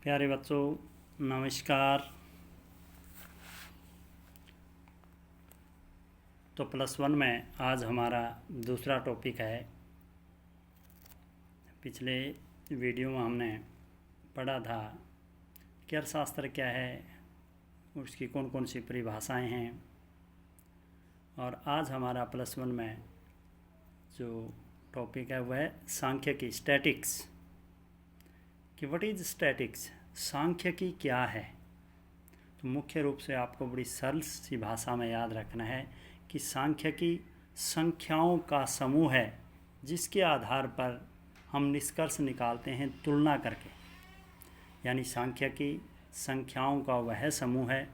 प्यारे बच्चों नमस्कार। तो +1 में आज हमारा दूसरा टॉपिक है। पिछले वीडियो में हमने पढ़ा था कि अर्थशास्त्र क्या है, उसकी कौन कौन सी परिभाषाएं हैं। और आज हमारा +1 में जो टॉपिक है वह है सांख्यिकी, स्टैटिक्स। कि व्हाट इज स्टैटिक्स, सांख्यिकी क्या है। तो मुख्य रूप से आपको बड़ी सरल सी भाषा में याद रखना है कि सांख्यिकी संख्याओं का समूह है जिसके आधार पर हम निष्कर्ष निकालते हैं तुलना करके। यानी सांख्यिकी संख्याओं का वह समूह है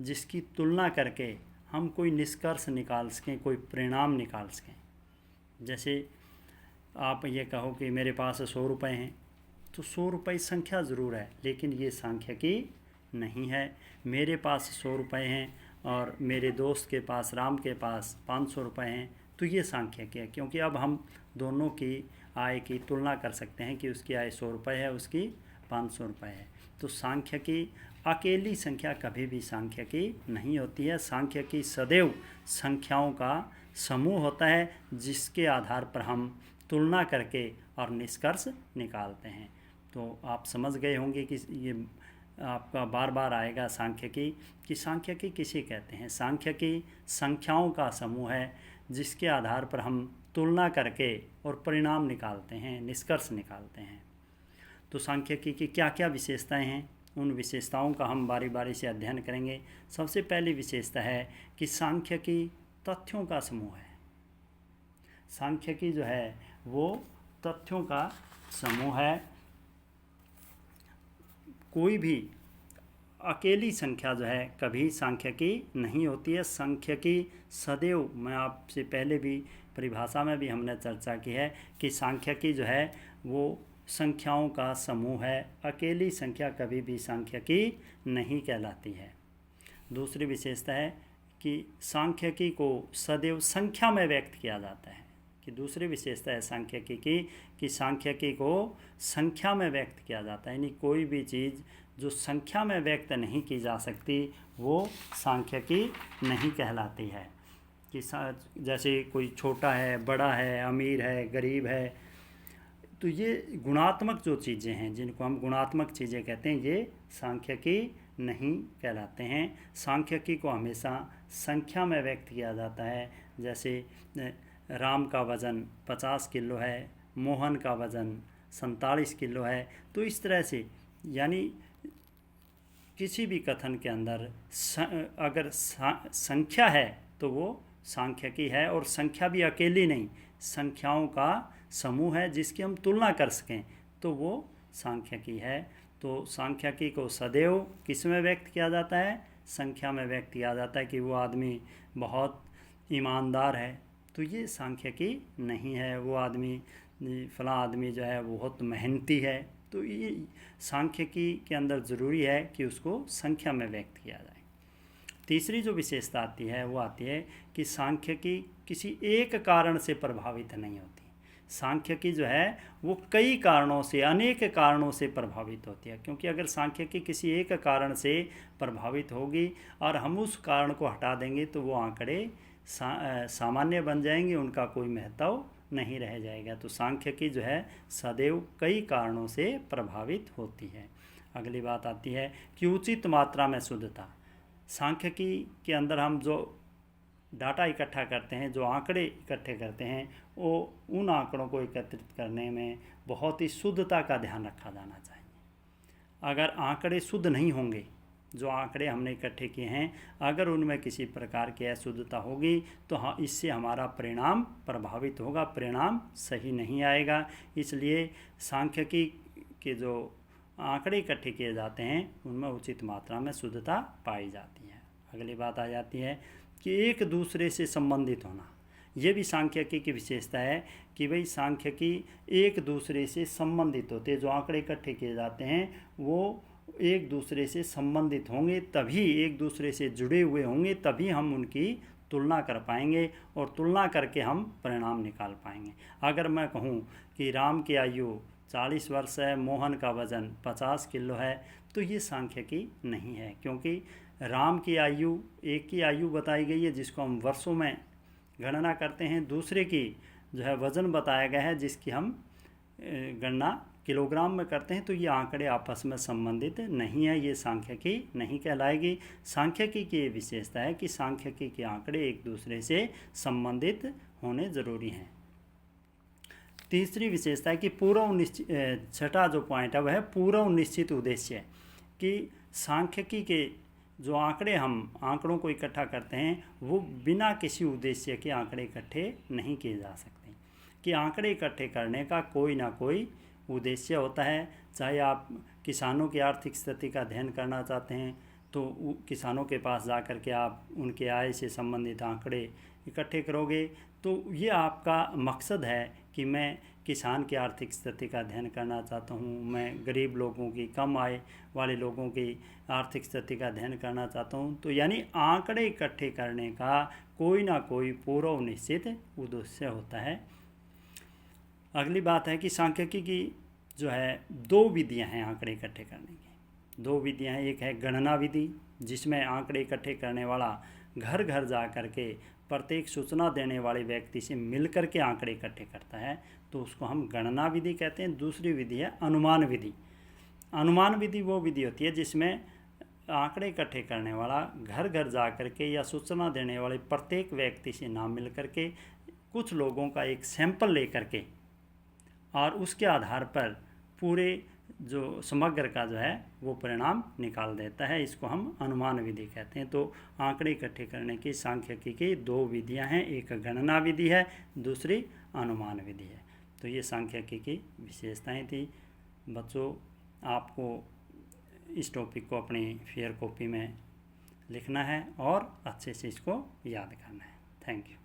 जिसकी तुलना करके हम कोई निष्कर्ष निकाल सकें, कोई परिणाम निकाल सकें। जैसे आप ये कहो कि मेरे पास 100 रुपये हैं, तो 100 रुपये संख्या ज़रूर है लेकिन ये सांख्यिकी नहीं है। मेरे पास 100 रुपये हैं और मेरे दोस्त के पास, राम के पास 500 रुपये हैं, तो ये सांख्यिकी है, क्योंकि अब हम दोनों की आय की तुलना कर सकते हैं कि उसकी आय 100 रुपये है, उसकी 500 रुपये है। तो सांख्यिकी अकेली संख्या कभी भी सांख्यिकी नहीं होती है। सांख्यिकी सदैव संख्याओं का समूह होता है जिसके आधार पर हम तुलना करके और निष्कर्ष निकालते हैं। तो आप समझ गए होंगे कि ये आपका बार बार आएगा सांख्यिकी कि सांख्यिकी किसे कहते हैं। सांख्यिकी संख्याओं का समूह है जिसके आधार पर हम तुलना करके और परिणाम निकालते हैं, निष्कर्ष निकालते हैं। तो सांख्यिकी की क्या क्या विशेषताएं हैं, उन विशेषताओं का हम बारी बारी से अध्ययन करेंगे। सबसे पहली विशेषता है कि सांख्यिकी तथ्यों का समूह है। सांख्यिकी जो है वो तथ्यों का समूह है। कोई भी अकेली संख्या जो है कभी सांख्यिकी नहीं होती है। सांख्यिकी सदैव, मैं आपसे पहले भी परिभाषा में भी हमने चर्चा की है कि सांख्यिकी जो है वो संख्याओं का समूह है। अकेली संख्या कभी भी सांख्यिकी नहीं कहलाती है। दूसरी विशेषता है कि सांख्यिकी को सदैव संख्या में व्यक्त किया जाता है। कि दूसरी विशेषता है सांख्यिकी की कि सांख्यिकी को संख्या में व्यक्त किया जाता है। यानी कोई भी चीज़ जो संख्या में व्यक्त नहीं की जा सकती वो सांख्यिकी नहीं कहलाती है। कि जैसे कोई छोटा है, बड़ा है, अमीर है, गरीब है, तो ये गुणात्मक जो चीज़ें हैं जिनको हम गुणात्मक चीज़ें कहते हैं, ये सांख्यिकी नहीं कहलाते हैं। सांख्यिकी को हमेशा संख्या में व्यक्त किया जाता है। जैसे राम का वज़न 50 किलो है, मोहन का वज़न 47 किलो है। तो इस तरह से यानी किसी भी कथन के अंदर अगर संख्या है तो वो सांख्यिकी है। और संख्या भी अकेली नहीं, संख्याओं का समूह है जिसकी हम तुलना कर सकें, तो वो सांख्यिकी है। तो सांख्यिकी को सदैव किस में व्यक्त किया जाता है, संख्या में व्यक्त किया जाता है कि वो आदमी बहुत ईमानदार है, तो ये सांख्यिकी नहीं है। वो आदमी, फलां आदमी जो है वो बहुत मेहनती है, तो ये सांख्यिकी के अंदर ज़रूरी है कि उसको संख्या में व्यक्त किया जाए। तीसरी जो विशेषता आती है वो आती है कि सांख्यिकी किसी एक कारण से प्रभावित नहीं होती। सांख्यिकी जो है वो कई कारणों से, अनेक कारणों से प्रभावित होती है। क्योंकि अगर सांख्यिकी किसी एक कारण से प्रभावित होगी और हम उस कारण को हटा देंगे तो वो आंकड़े सामान्य बन जाएंगे, उनका कोई महत्व नहीं रह जाएगा। तो सांख्यिकी जो है सदैव कई कारणों से प्रभावित होती है। अगली बात आती है कि उचित मात्रा में शुद्धता। सांख्यिकी के अंदर हम जो डाटा इकट्ठा करते हैं, जो आंकड़े इकट्ठे करते हैं, वो उन आंकड़ों को एकत्रित करने में बहुत ही शुद्धता का ध्यान रखा जाना चाहिए। अगर आंकड़े शुद्ध नहीं होंगे, जो आंकड़े हमने इकट्ठे किए हैं, अगर उनमें किसी प्रकार की अशुद्धता होगी तो हाँ, इससे हमारा परिणाम प्रभावित होगा, परिणाम सही नहीं आएगा। इसलिए सांख्यिकी के जो आंकड़े इकट्ठे किए जाते हैं उनमें उचित मात्रा में शुद्धता पाई जाती है। अगली बात आ जाती है कि एक दूसरे से संबंधित होना। ये भी सांख्यिकी की विशेषता है कि भाई सांख्यिकी एक दूसरे से संबंधित होते हैं। जो आंकड़े इकट्ठे किए जाते हैं वो एक दूसरे से संबंधित होंगे, तभी एक दूसरे से जुड़े हुए होंगे, तभी हम उनकी तुलना कर पाएंगे और तुलना करके हम परिणाम निकाल पाएंगे। अगर मैं कहूँ कि राम की आयु 40 वर्ष है, मोहन का वजन 50 किलो है, तो ये सांख्यिकी नहीं है, क्योंकि राम की आयु, एक की आयु बताई गई है जिसको हम वर्षों में गणना करते हैं, दूसरे की जो है वज़न बताया गया है जिसकी हम गणना किलोग्राम में करते हैं। तो ये आंकड़े आपस में संबंधित नहीं है, ये सांख्यिकी नहीं कहलाएगी। सांख्यिकी की ये विशेषता है कि सांख्यिकी के आंकड़े एक दूसरे से संबंधित होने ज़रूरी हैं। तीसरी विशेषता है कि पूर्व निश्चित, छठा जो पॉइंट है वह है पूर्व निश्चित उद्देश्य, कि सांख्यिकी के जो आंकड़े, हम आंकड़ों को इकट्ठा करते हैं वो बिना किसी उद्देश्य के आंकड़े इकट्ठे नहीं किए जा सकते, कि आंकड़े इकट्ठे करने का कोई ना कोई उद्देश्य होता है। चाहे आप किसानों की आर्थिक स्थिति का अध्ययन करना चाहते हैं तो किसानों के पास जा कर के आप उनके आय से संबंधित आंकड़े इकट्ठे करोगे, तो ये आपका मकसद है कि मैं किसान की आर्थिक स्थिति का अध्ययन करना चाहता हूँ, मैं गरीब लोगों की, कम आय वाले लोगों की आर्थिक स्थिति का अध्ययन करना चाहता हूँ। तो यानी आंकड़े इकट्ठे करने का कोई ना कोई पूर्व निश्चित उद्देश्य होता है। अगली बात है कि सांख्यिकी की जो है दो विधियाँ हैं आंकड़े इकट्ठे करने की, दो विधियाँ हैं। एक है गणना विधि, जिसमें आंकड़े इकट्ठे करने वाला घर घर जा कर के प्रत्येक सूचना देने वाले व्यक्ति से मिल कर के आंकड़े इकट्ठे करता है, तो उसको हम गणना विधि कहते हैं। दूसरी विधि है अनुमान विधि। अनुमान विधि वो विधि होती है जिसमें आंकड़े इकट्ठे करने वाला घर घर जा कर के या सूचना देने वाले प्रत्येक व्यक्ति से ना मिल कर के कुछ लोगों का एक सैंपल ले कर के और उसके आधार पर पूरे जो समग्र का जो है वो परिणाम निकाल देता है, इसको हम अनुमान विधि कहते हैं। तो आंकड़े इकट्ठे करने की सांख्यिकी की दो विधियां हैं, एक गणना विधि है, दूसरी अनुमान विधि है। तो ये सांख्यिकी की विशेषताएं थी। बच्चों, आपको इस टॉपिक को अपनी फेयर कॉपी में लिखना है और अच्छे से इसको याद करना है। Thank you.